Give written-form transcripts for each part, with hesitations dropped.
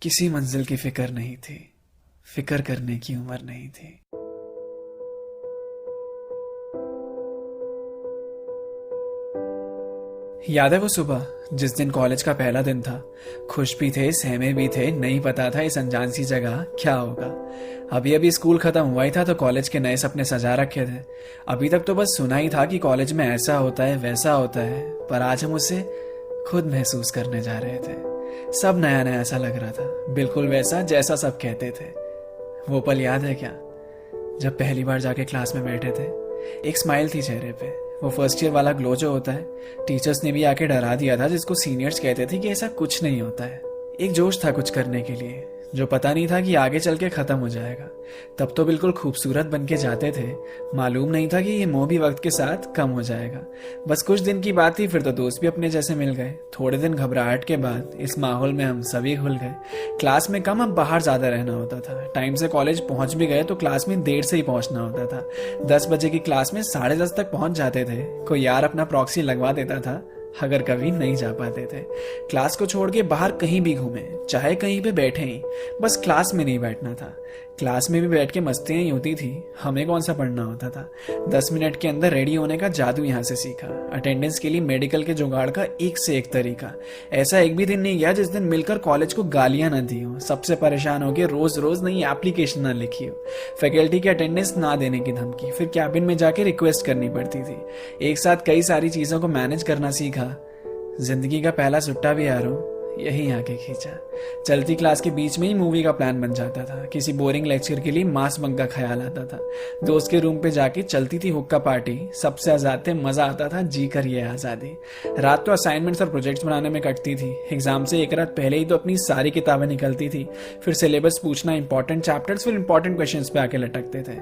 किसी मंजिल की फिक्र नहीं थी, फिक्र करने की उम्र नहीं थी। याद है वो सुबह जिस दिन कॉलेज का पहला दिन था। खुश भी थे, सहमे भी थे, नहीं पता था इस अनजान सी जगह क्या होगा। अभी अभी स्कूल खत्म हुआ ही था तो कॉलेज के नए सपने सजा रखे थे। अभी तक तो बस सुना ही था कि कॉलेज में ऐसा होता है वैसा होता है, पर आज हम उसे खुद महसूस करने जा रहे थे। सब नया नया सा लग रहा था, बिल्कुल वैसा जैसा सब कहते थे। वो पल याद है क्या, जब पहली बार जाके क्लास में बैठे थे? एक स्माइल थी चेहरे पे, वो फर्स्ट ईयर वाला ग्लो जो होता है। टीचर्स ने भी आके डरा दिया था, जिसको सीनियर्स कहते थे कि ऐसा कुछ नहीं होता है। एक जोश था कुछ करने के लिए, जो पता नहीं था कि आगे चल के खत्म हो जाएगा। तब तो बिल्कुल खूबसूरत बन के जाते थे, मालूम नहीं था कि ये मोह भी वक्त के साथ कम हो जाएगा। बस कुछ दिन की बात थी, फिर तो दोस्त भी अपने जैसे मिल गए। थोड़े दिन घबराहट के बाद इस माहौल में हम सभी घुल गए। क्लास में कम, अब बाहर ज्यादा रहना होता था। टाइम से कॉलेज पहुंच भी गए तो क्लास में देर से ही पहुंचना होता था। 10 बजे की क्लास में 10:30 तक पहुंच जाते थे। कोई यार अपना प्रॉक्सी लगवा देता था अगर कभी नहीं जा पाते थे। क्लास को छोड़ के बाहर कहीं भी घूमे, चाहे कहीं पे बैठे ही, बस क्लास में नहीं बैठना था। क्लास में भी बैठ के मस्तियां ही होती थी, हमें कौन सा पढ़ना होता था। 10 मिनट के अंदर रेडी होने का जादू यहाँ से सीखा। अटेंडेंस के लिए मेडिकल के जुगाड़ का एक से एक तरीका। ऐसा एक भी दिन नहीं गया जिस दिन मिलकर कॉलेज को गालियां न दी हो, सबसे परेशान हो के रोज रोज नई एप्लीकेशन ना लिखी हो, फैकल्टी की अटेंडेंस ना देने की धमकी, फिर कैबिन में जाके रिक्वेस्ट करनी पड़ती थी। एक साथ कई सारी चीजों को मैनेज करना सीखा। जिंदगी का पहला सुट्टा भी यारों यही आके खींचा। चलती क्लास के बीच में ही मूवी का प्लान बन जाता था। किसी बोरिंग लेक्चर के लिए मास बंक का ख्याल आता था। दोस्त के रूम पे जाके चलती थी हुक्का पार्टी, सबसे आजाद थे, मजा आता था, जी कर ये आजादी। रात तो असाइनमेंट्स और प्रोजेक्ट्स बनाने में कटती थी। एग्जाम से एक रात पहले ही तो अपनी सारी किताबें निकलती थी। फिर सिलेबस पूछना, इंपॉर्टेंट चैप्टर्स, फिर इंपॉर्टेंट क्वेश्चंस पे आके लटकते थे।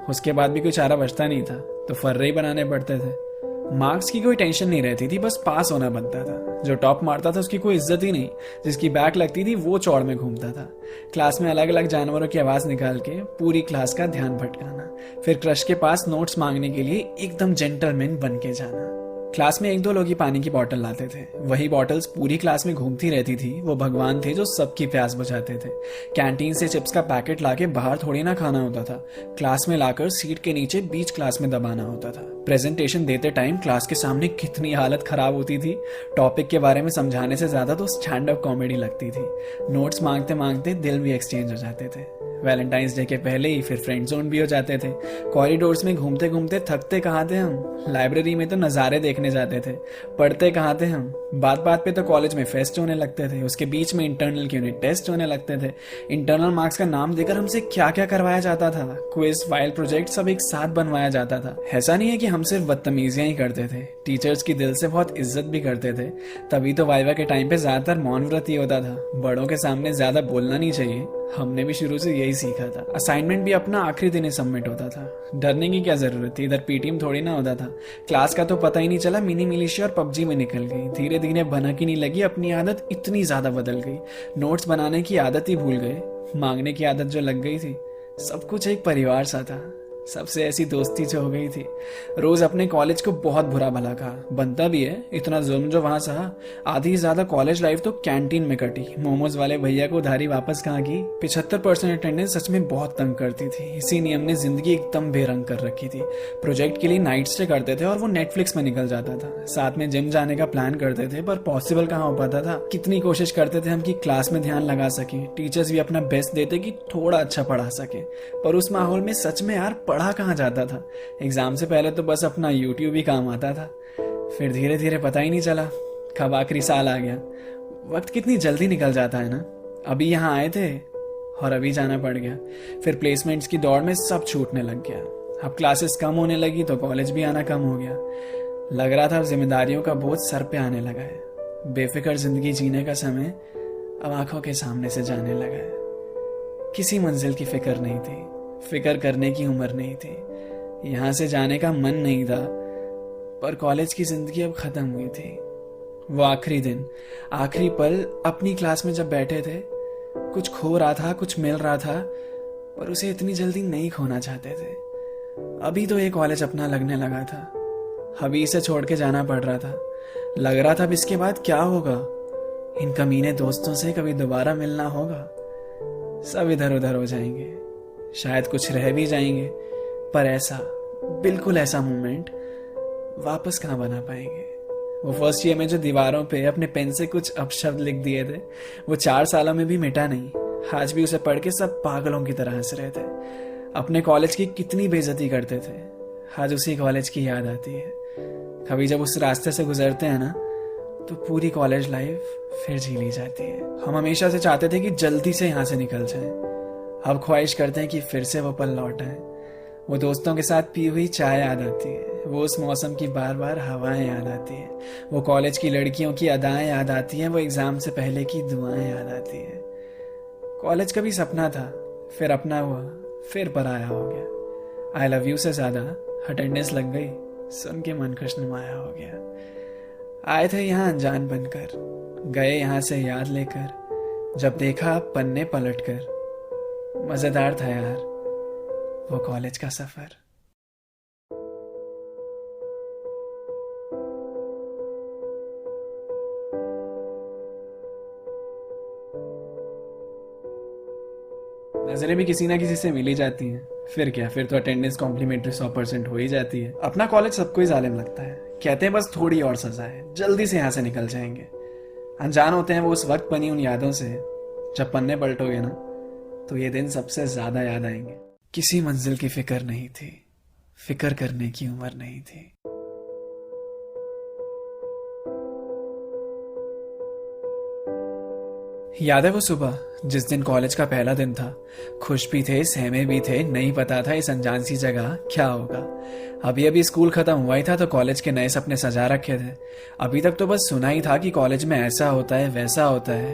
उसके बाद भी कोई चारा बचता नहीं था तो फर्रे ही बनाने पड़ते थे। मार्क्स की कोई टेंशन नहीं रहती थी, बस पास होना बनता था। जो टॉप मारता था उसकी कोई इज्जत ही नहीं, जिसकी बैक लगती थी वो चौड़ में घूमता था। क्लास में अलग अलग जानवरों की आवाज निकाल के पूरी क्लास का ध्यान भटकाना, फिर क्रश के पास नोट्स मांगने के लिए एकदम जेंटलमैन बन के जाना। क्लास में एक दो लोग ही पानी की बोतल लाते थे, वही बॉटल्स पूरी क्लास में घूमती रहती थी। वो भगवान थे जो सबकी प्यास बुझाते थे। कैंटीन से चिप्स का पैकेट लाके बाहर थोड़ी ना खाना होता था, क्लास में लाकर सीट के नीचे बीच क्लास में दबाना होता था। प्रेजेंटेशन देते टाइम क्लास के सामने कितनी हालत खराब होती थी। टॉपिक के बारे में समझाने से ज्यादा तो स्टैंड अप कॉमेडी लगती थी। नोट्स मांगते मांगते दिल भी एक्सचेंज हो जाते थे। वैलेंटाइंस डे के पहले ही फिर फ्रेंड जोन भी हो जाते थे। कॉरिडोर्स में घूमते घूमते थकते कहाँ थे हम, लाइब्रेरी में तो नज़ारे देखने जाते थे। पढ़ते कहाँ थे हम, बात बात पे तो कॉलेज में फेस्ट होने लगते थे। उसके बीच में इंटरनल के यूनिट टेस्ट होने लगते थे। इंटरनल मार्क्स का नाम देकर हमसे क्या क्या करवाया जाता था। क्विज, फाइल, प्रोजेक्ट सब एक साथ बनवाया जाता था। ऐसा नहीं है कि हम सिर्फ बदतमीजियां ही करते थे, टीचर्स की दिल से बहुत इज्जत भी करते थे। तभी तो वाइवा के टाइम पे ज्यादातर मौन व्रत ही होता था। बड़ों के सामने ज्यादा बोलना नहीं चाहिए, हमने भी शुरू से यही सीखा था। असाइनमेंट भी अपना आखिरी दिन ही सबमिट होता था। डरने की क्या जरूरत थी, इधर पीटीएम थोड़ी ना होता था। क्लास का तो पता ही नहीं चला, मिनी मिलिशिया और पबजी में निकल गई। धीरे धीरे भनक ही नहीं लगी, अपनी आदत इतनी ज्यादा बदल गई। नोट्स बनाने की आदत ही भूल गए, मांगने की आदत जो लग गई थी। सब कुछ एक परिवार सा था, सबसे ऐसी दोस्ती जो हो गई थी। रोज अपने कॉलेज को बहुत बुरा भला कहा, बनता भी है, इतना जुल्म जो वहां सहा। आधी से ज्यादा कॉलेज लाइफ तो कैंटीन में कटी। मोमोज वाले भैया को उधारी वापस कहाँ की। 75% अटेंडेंस सच में बहुत तंग करती थी। इसी नियम ने जिंदगी एकदम बेरंग कर रखी थी। प्रोजेक्ट के लिए नाइट स्टे करते थे और वो नेटफ्लिक्स में निकल जाता था। साथ में जिम जाने का प्लान करते थे, पर पॉसिबल कहाँ हो पाता था। कितनी कोशिश करते थे हम कि क्लास में ध्यान लगा सके। टीचर्स भी अपना बेस्ट देते कि थोड़ा अच्छा पढ़ा सके, पर उस माहौल में सच में यार पढ़ा कहाँ जाता था। एग्जाम से पहले तो बस अपना यूट्यूब ही काम आता था। फिर धीरे धीरे पता ही नहीं चला कब आखिरी साल आ गया। वक्त कितनी जल्दी निकल जाता है ना। अभी यहाँ आए थे और अभी जाना पड़ गया। फिर प्लेसमेंट्स की दौड़ में सब छूटने लग गया। अब क्लासेस कम होने लगी तो कॉलेज भी आना कम हो गया। लग रहा था अब जिम्मेदारियों का बोझ सर पे आने लगा है। बेफिक्र जिंदगी जीने का समय अब आंखों के सामने से जाने लगा है। किसी मंजिल की फिक्र नहीं थी, फिक्र करने की उम्र नहीं थी। यहाँ से जाने का मन नहीं था, पर कॉलेज की जिंदगी अब खत्म हुई थी। वो आखिरी दिन, आखिरी पल अपनी क्लास में जब बैठे थे, कुछ खो रहा था, कुछ मिल रहा था, पर उसे इतनी जल्दी नहीं खोना चाहते थे। अभी तो ये कॉलेज अपना लगने लगा था, अभी इसे छोड़ के जाना पड़ रहा था। लग रहा था अब इसके बाद क्या होगा। इन कमीने दोस्तों से कभी दोबारा मिलना होगा। सब इधर उधर हो जाएंगे, शायद कुछ रह भी जाएंगे, पर ऐसा, बिल्कुल ऐसा मोमेंट वापस कहाँ बना पाएंगे। वो फर्स्ट ईयर में जो दीवारों पे अपने पेन से कुछ अपशब्द लिख दिए थे, वो 4 सालों में भी मिटा नहीं। आज भी उसे पढ़ के सब पागलों की तरह हंस रहे थे। अपने कॉलेज की कितनी बेइज्जती करते थे, आज उसी कॉलेज की याद आती है। कभी जब उस रास्ते से गुजरते हैं ना, तो पूरी कॉलेज लाइफ फिर जी ली जाती है। हम हमेशा से चाहते थे कि जल्दी से यहाँ से निकल जाएं। अब ख्वाहिश करते हैं कि फिर से वो पल लौट आए। वो दोस्तों के साथ पी हुई चाय याद आती है, वो उस मौसम की बार बार हवाएं याद आती है, वो कॉलेज की लड़कियों की अदाएं याद आती हैं, वो एग्जाम से पहले की दुआएं याद आती है। कॉलेज कभी सपना था, फिर अपना हुआ, फिर पराया हो गया। आई लव यू से ज्यादा अटेंडेंस लग गई, सुन के मन खुशनुमाया हो गया। आए थे यहाँ अनजान बनकर, गए यहाँ से याद लेकर, जब देखा पन्ने पलटकर। मजेदार था यार वो कॉलेज का सफर। नजरें भी किसी ना किसी से मिली जाती हैं, फिर क्या, फिर तो अटेंडेंस कॉम्प्लीमेंट्री 100% हो ही जाती है। अपना कॉलेज सबको ही जालिम लगता है, कहते हैं बस थोड़ी और सजा है, जल्दी से यहाँ से निकल जाएंगे। अनजान होते हैं वो उस वक्त बनी उन यादों से, जब पन्ने पलटोगे ना तो ये दिन सबसे ज्यादा याद आएंगे। किसी मंजिल की फिक्र नहीं थी, फिक्र करने की उम्र नहीं थी। याद है वो सुबह जिस दिन कॉलेज का पहला दिन था। खुश भी थे, सहमे भी थे, नहीं पता था इस अनजान सी जगह क्या होगा। अभी अभी स्कूल खत्म हुआ ही था तो कॉलेज के नए सपने सजा रखे थे। अभी तक तो बस सुना ही था कि कॉलेज में ऐसा होता है, वैसा होता है।